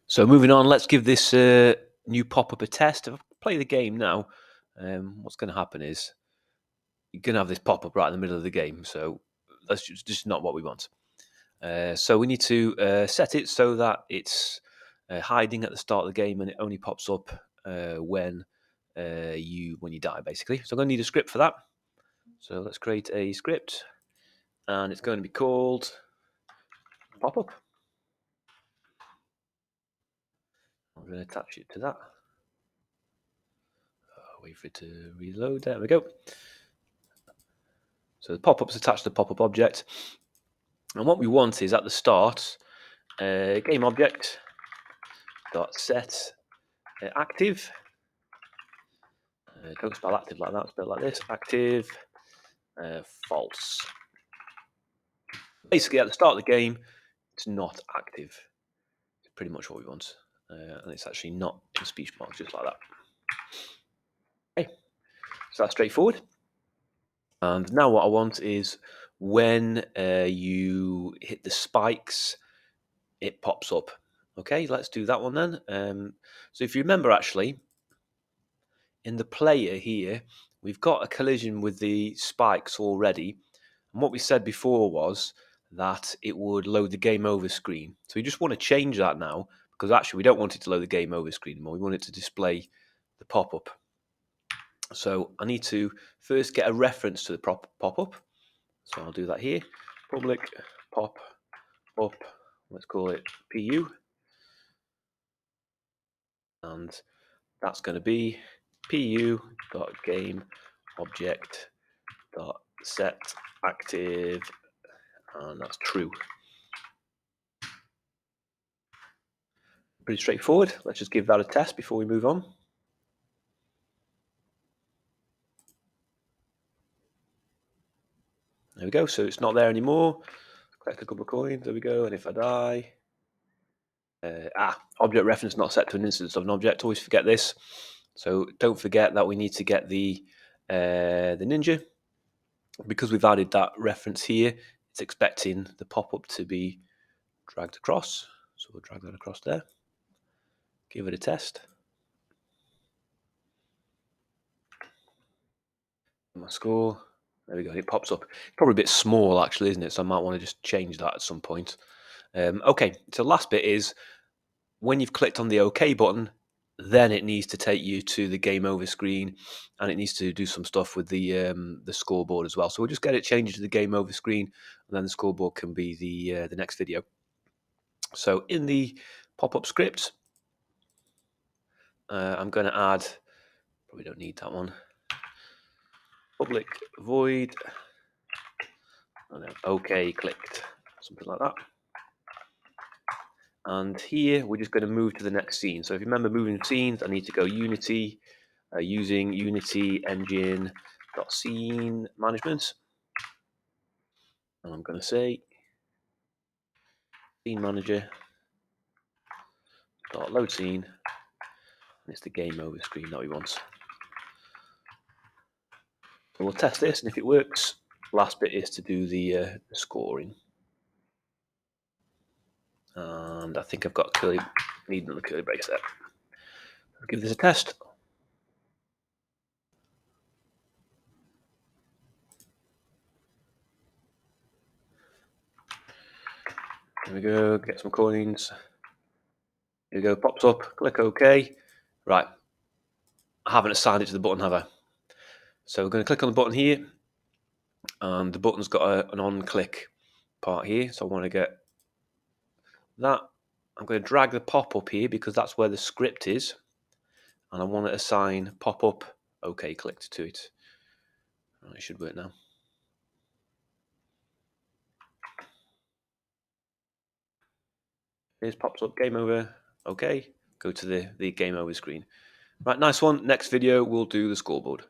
So moving on, let's give this new pop-up a test. If I play the game now, what's going to happen is you're going to have this pop-up right in the middle of the game. So that's just not what we want. So we need to set it so that it's hiding at the start of the game and it only pops up when you die, basically. So I'm going to need a script for that. So let's create a script, and it's going to be called pop-up. I'm going to attach it to that. Wait for it to reload. There we go. So the pop-up's attached to the pop-up object. And what we want is at the start, game object dot set active. Don't spell active like that, spell like this. Active false. Basically, at the start of the game, it's not active. It's pretty much what we want. And it's actually not in speech box, just like that. Okay, so that's straightforward. And now what I want is when you hit the spikes, it pops up. Okay, let's do that one then. So if you remember, actually, in the player here, we've got a collision with the spikes already. And what we said before was that it would load the game over screen. So we just want to change that now, because actually we don't want it to load the game over screen anymore. We want it to display the pop-up. So I need to first get a reference to the pop-up. So I'll do that here. Public pop-up, let's call it PU. And that's going to be pu.game object.set active, and that's true. Pretty straightforward. Let's just give that a test before we move on. There we go. So it's not there anymore. Collect a couple of coins. There we go. And if I die, object reference not set to an instance of an object. Always forget this. So don't forget that we need to get the ninja. Because we've added that reference here, it's expecting the pop-up to be dragged across. So we'll drag that across there. Give it a test. My score. There we go. It pops up. Probably a bit small, actually, isn't it? So I might want to just change that at some point. Okay, so the last bit is when you've clicked on the OK button, then it needs to take you to the game over screen, and it needs to do some stuff with the scoreboard as well. So we'll just get it changed to the game over screen, and then the scoreboard can be the next video. So in the pop-up script, I'm going to add. Probably don't need that one. Public void. And then OK clicked, something like that. And here we're just going to move to the next scene. So if you remember moving scenes, I need to go Unity, using Unity engine.scene management. And I'm going to say scene manager dot load scene. And it's the game over screen that we want. So we'll test this, and if it works, last bit is to do the scoring. And I think I've got need another curly brace there. I'll give this a test. There we go, get some coins. Here we go, pops up, click OK. Right, I haven't assigned it to the button, have I? So we're going to click on the button here, and the button's got an on-click part here. So I want to get that. I'm going to drag the pop-up here because that's where the script is, and I want to assign pop-up OK clicked to it. It should work now. Here's pops up, game over, OK. Go to the game over screen. Right, nice one. Next video, we'll do the scoreboard.